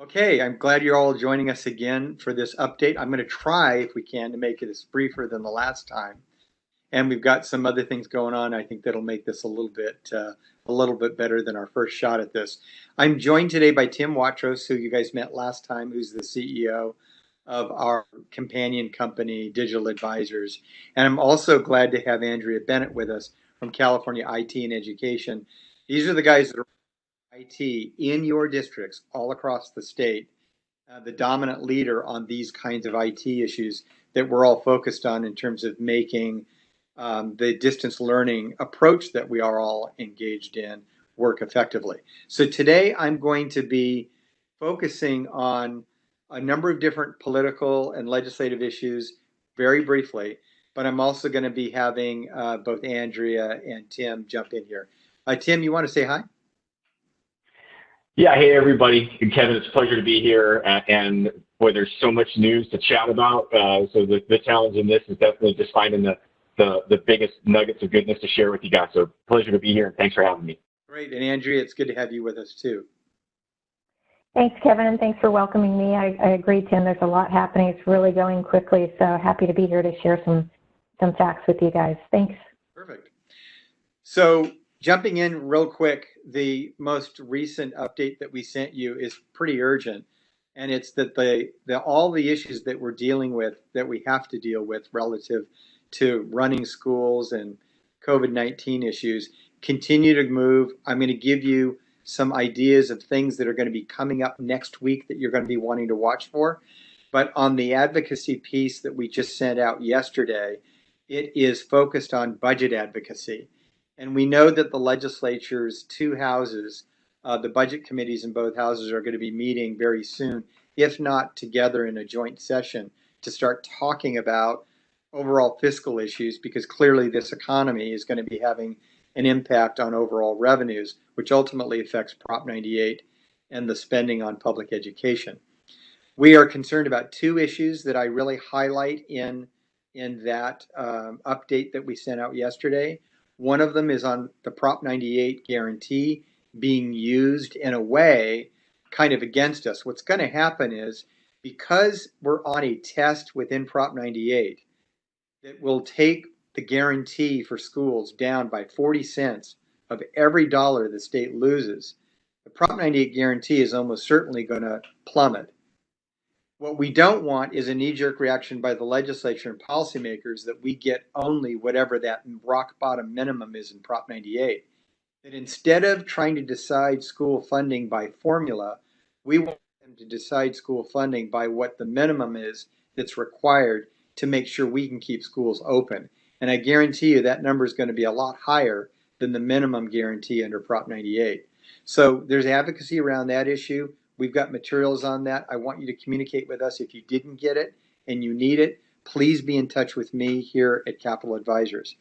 Okay, I'm glad you're all joining us again for this update. I'm going to try, if we can, to make it as briefer than the last time. And we've got some other things going on. I think that'll make this a little bit better than our first shot at this. I'm joined today by Tim Watros, who you guys met last time, who's the CEO of our companion company, Digital Advisors. And I'm also glad to have Andrea Bennett with us from California IT and Education. These are the guys that are IT in your districts all across the state, the dominant leader on these kinds of IT issues that we're all focused on in terms of making the distance learning approach that we are all engaged in work effectively. So today I'm going to be focusing on a number of different political and legislative issues very briefly, but I'm also going to be having both Andrea and Tim jump in here. Tim, you want to say hi? Yeah, hey everybody, Kevin, it's a pleasure to be here. And boy, there's so much news to chat about. So the challenge in this is definitely just finding the biggest nuggets of goodness to share with you guys. So pleasure to be here, and thanks for having me. Great. And Andrea, it's good to have you with us too. Thanks, Kevin, and thanks for welcoming me. I agree, Tim. There's a lot happening. It's really going quickly, so happy to be here to share some facts with you guys. Thanks. Perfect. So jumping in real quick, the most recent update that we sent you is pretty urgent. And it's that all the issues that we're dealing with, that we have to deal with relative to running schools and COVID-19 issues, continue to move. I'm going to give you some ideas of things that are going to be coming up next week that you're going to be wanting to watch for. But on the advocacy piece that we just sent out yesterday, it is focused on budget advocacy. And we know that the legislature's two houses, the budget committees in both houses, are going to be meeting very soon, if not together in a joint session, to start talking about overall fiscal issues, because clearly this economy is going to be having an impact on overall revenues, which ultimately affects Prop 98 and the spending on public education. We are concerned about two issues that I really highlight in that update that we sent out yesterday. One of them is on the Prop 98 guarantee being used in a way kind of against us. What's going to happen is, because we're on a test within Prop 98, that will take the guarantee for schools down by 40 cents of every dollar the state loses. The Prop 98 guarantee is almost certainly going to plummet. What we don't want is a knee-jerk reaction by the legislature and policymakers that we get only whatever that rock bottom minimum is in Prop 98. That instead of trying to decide school funding by formula, we want them to decide school funding by what the minimum is that's required to make sure we can keep schools open. And I guarantee you that number is going to be a lot higher than the minimum guarantee under Prop 98. So there's advocacy around that issue. We've got materials on that. I want you to communicate with us if you didn't get it and you need it. Please be in touch with me here at Capital Advisors.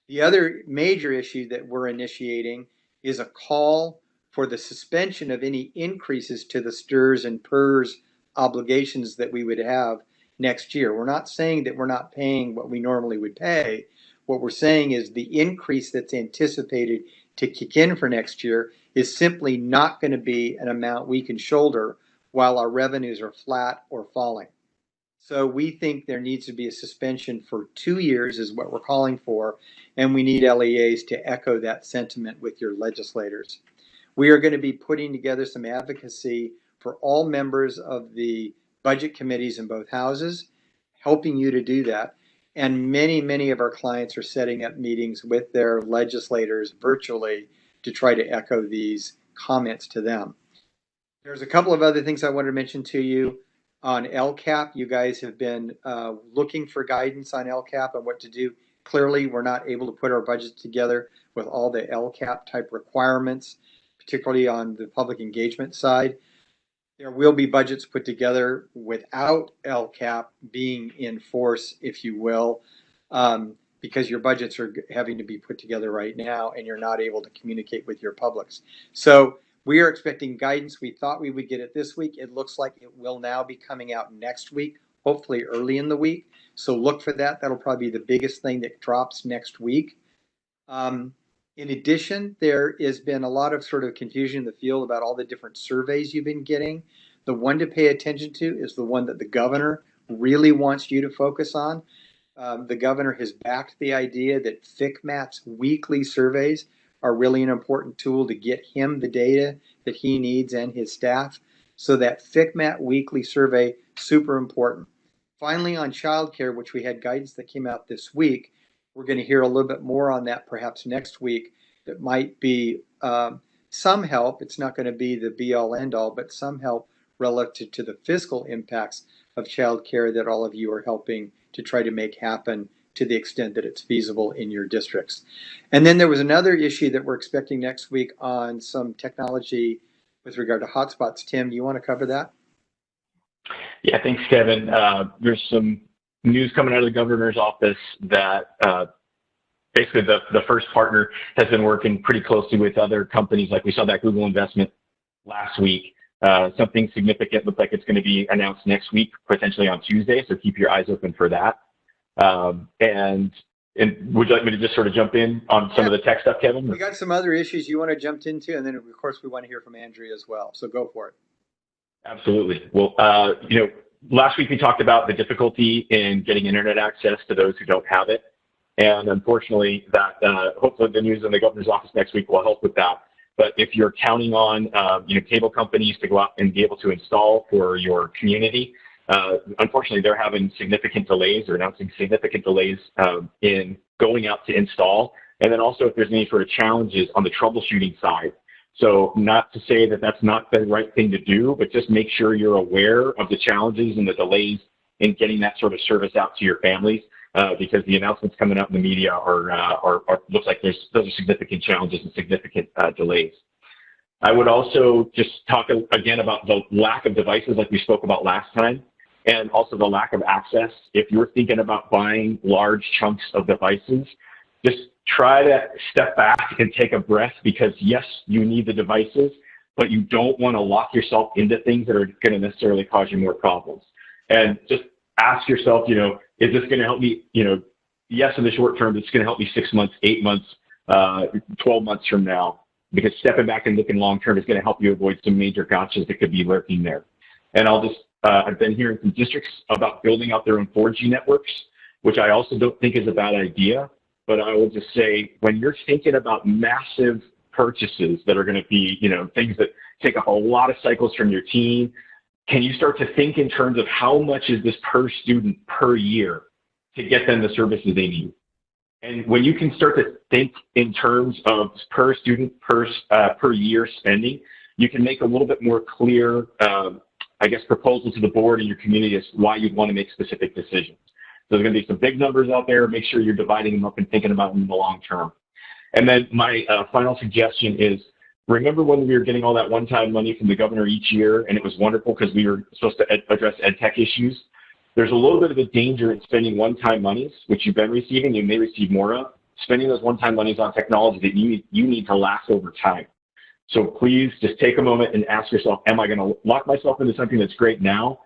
The other major issue that we're initiating is a call for the suspension of any increases to the STRS and PERS obligations that we would have next year. We're not saying that we're not paying what we normally would pay. What we're saying is the increase that's anticipated to kick in for next year is simply not going to be an amount we can shoulder while our revenues are flat or falling. So we think there needs to be a suspension for 2 years is what we're calling for, and we need LEAs to echo that sentiment with your legislators. We are going to be putting together some advocacy for all members of the budget committees in both houses, helping you to do that. And many of our clients are setting up meetings with their legislators virtually to try to echo these comments to them. There's a couple of other things I wanted to mention to you on LCAP. You guys have been looking for guidance on LCAP and what to do. Clearly, we're not able to put our budgets together with all the LCAP type requirements, particularly on the public engagement side. There will be budgets put together without LCAP being in force, if you will, because your budgets are having to be put together right now and you're not able to communicate with your publics. So we are expecting guidance. We thought we would get it this week. It looks like it will now be coming out next week, hopefully early in the week. So look for that. That'll probably be the biggest thing that drops next week. In addition, there has been a lot of sort of confusion in the field about all the different surveys you've been getting. The one to pay attention to is the one that the governor really wants you to focus on. The governor has backed the idea that FCMAT's weekly surveys are really an important tool to get him the data that he needs and his staff. So that FCMAT weekly survey, super important. Finally, on childcare, which we had guidance that came out this week, we're going to hear a little bit more on that perhaps next week. That might be some help. It's not going to be the be-all, end-all, but some help relative to the fiscal impacts of childcare that all of you are helping to try to make happen to the extent that it's feasible in your districts. And then there was another issue that we're expecting next week on some technology with regard to hotspots. Tim, do you want to cover that? Yeah, thanks, Kevin. There's some news coming out of the governor's office that basically the first partner has been working pretty closely with other companies. Like we saw that Google investment last week. Something significant looks like it's going to be announced next week, potentially on Tuesday. So keep your eyes open for that. And would you like me to just sort of jump in on some of the tech stuff, Kevin? We got some other issues you want to jump into, and then of course we want to hear from Andrea as well. So go for it. Absolutely. Well, last week we talked about the difficulty in getting internet access to those who don't have it. And unfortunately, that hopefully the news in the governor's office next week will help with that. But if you're counting on cable companies to go out and be able to install for your community, unfortunately they're having significant delays or announcing significant delays in going out to install. And then also if there's any sort of challenges on the troubleshooting side. So not to say that that's not the right thing to do, but just make sure you're aware of the challenges and the delays in getting that sort of service out to your families. Because the announcements coming out in the media are looks like those are significant challenges and significant delays. I would also just talk again about the lack of devices like we spoke about last time, and also the lack of access. If you're thinking about buying large chunks of devices, just try to step back and take a breath, because yes, you need the devices, but you don't want to lock yourself into things that are going to necessarily cause you more problems. And just ask yourself, is this going to help me? Yes, in the short term, it's going to help me 6 months, 8 months, 12 months from now, because stepping back and looking long term is going to help you avoid some major gotchas that could be lurking there. And I've been hearing from districts about building out their own 4G networks, which I also don't think is a bad idea. But I will just say, when you're thinking about massive purchases that are going to be, things that take up a lot of cycles from your team, can you start to think in terms of how much is this per student per year to get them the services they need? And when you can start to think in terms of per student per year spending, you can make a little bit more clear, proposal to the board and your community as why you'd want to make specific decisions. So there's going to be some big numbers out there. Make sure you're dividing them up and thinking about them in the long term. And then my final suggestion is, remember when we were getting all that one-time money from the governor each year, and it was wonderful because we were supposed to address ed tech issues? There's a little bit of a danger in spending one-time monies, which you've been receiving, you may receive more of, spending those one-time monies on technology that you need to last over time. So please just take a moment and ask yourself, am I going to lock myself into something that's great now?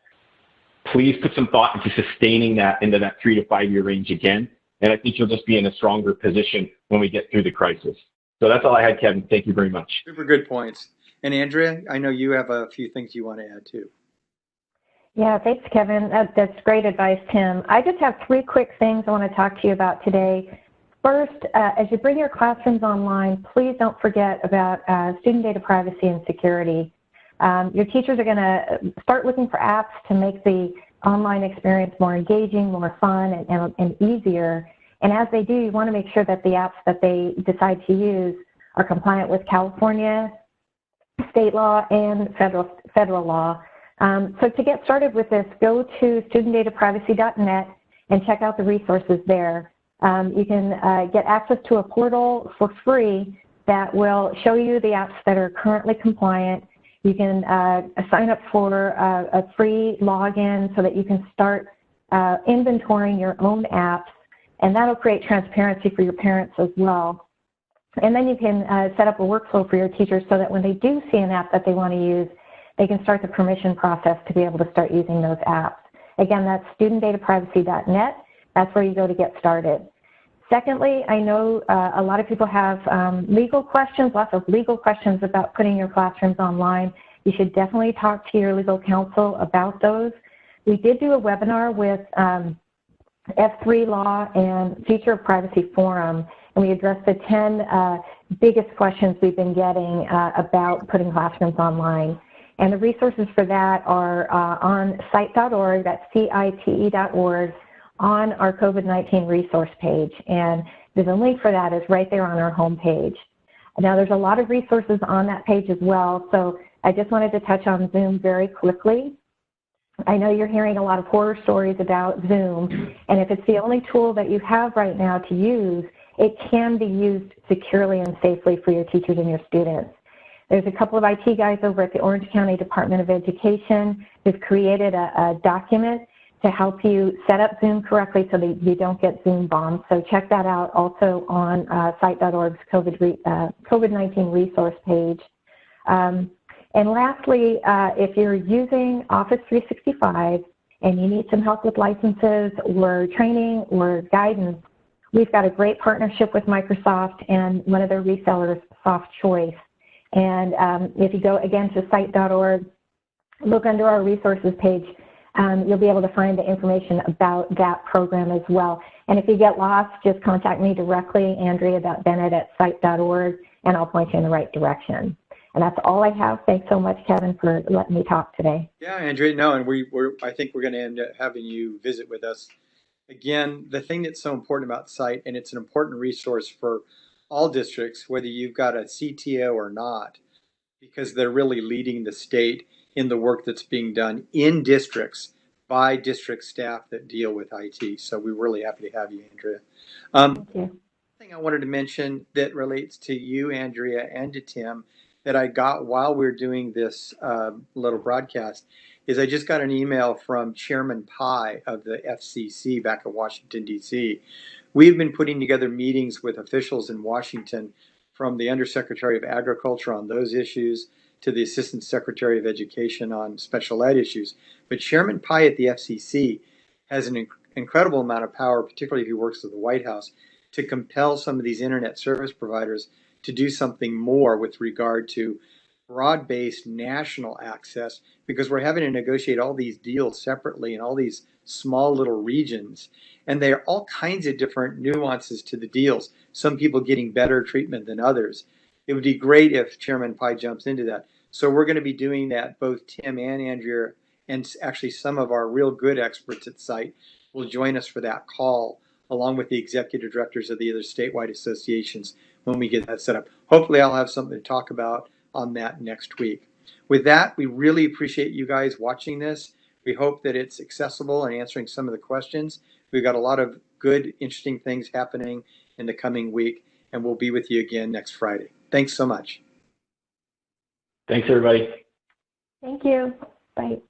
Please put some thought into sustaining that into that 3 to 5 year range again. And I think you'll just be in a stronger position when we get through the crisis. So that's all I had, Kevin. Thank you very much. Super good points. And Andrea, I know you have a few things you want to add too. Yeah, thanks, Kevin. That's great advice, Tim. I just have 3 quick things I want to talk to you about today. First, as you bring your classrooms online, please don't forget about student data privacy and security. Your teachers are going to start looking for apps to make the online experience more engaging, more fun, and easier. And as they do, you want to make sure that the apps that they decide to use are compliant with California, state law, and federal law. So to get started with this, go to studentdataprivacy.net and check out the resources there. You can get access to a portal for free that will show you the apps that are currently compliant. You can sign up for a free login so that you can start inventorying your own apps, and that'll create transparency for your parents as well. And then you can set up a workflow for your teachers so that when they do see an app that they want to use, they can start the permission process to be able to start using those apps. Again, that's studentdataprivacy.net. That's where you go to get started. Secondly, I know a lot of people have legal questions, lots of legal questions about putting your classrooms online. You should definitely talk to your legal counsel about those. We did do a webinar with F3 Law and Future of Privacy Forum, and we addressed the 10 biggest questions we've been getting about putting classrooms online. And the resources for that are on cite.org, that's cite.org, on our COVID-19 resource page. And there's a link for that is right there on our homepage. Now, there's a lot of resources on that page as well, so I just wanted to touch on Zoom very quickly. I know you're hearing a lot of horror stories about Zoom, and if it's the only tool that you have right now to use, it can be used securely and safely for your teachers and your students. There's a couple of IT guys over at the Orange County Department of Education who've created a document to help you set up Zoom correctly so that you don't get Zoom bombed. So check that out also on cite.org's COVID-19 resource page. And lastly, if you're using Office 365 and you need some help with licenses or training or guidance, we've got a great partnership with Microsoft and one of their resellers, SoftChoice. And if you go again to cite.org, look under our resources page, you'll be able to find the information about that program as well. And if you get lost, just contact me directly, Andrea.Bennett at cite.org, and I'll point you in the right direction. And that's all I have. Thanks so much, Kevin, for letting me talk today. Yeah, Andrea, no, and I think we're going to end up having you visit with us. Again, the thing that's so important about Cite, and it's an important resource for all districts, whether you've got a CTO or not, because they're really leading the state in the work that's being done in districts by district staff that deal with IT. So we're really happy to have you, Andrea. Thank you. Thing I wanted to mention that relates to you, Andrea, and to Tim, that I got while we were doing this little broadcast is I just got an email from Chairman Pai of the FCC back in Washington, D.C. We've been putting together meetings with officials in Washington, from the Undersecretary of Agriculture on those issues to the Assistant Secretary of Education on special ed issues. But Chairman Pai at the FCC has an incredible amount of power, particularly if he works at the White House, to compel some of these internet service providers to do something more with regard to broad-based national access, because we're having to negotiate all these deals separately in all these small little regions. And there are all kinds of different nuances to the deals, some people getting better treatment than others. It would be great if Chairman Pai jumps into that. So we're going to be doing that, both Tim and Andrea, and actually some of our real good experts at Cite will join us for that call, along with the executive directors of the other statewide associations when we get that set up. Hopefully I'll have something to talk about on that next week. With that, we really appreciate you guys watching this. We hope that it's accessible and answering some of the questions. We've got a lot of good, interesting things happening in the coming week, and we'll be with you again next Friday. Thanks so much. Thanks, everybody. Thank you. Bye.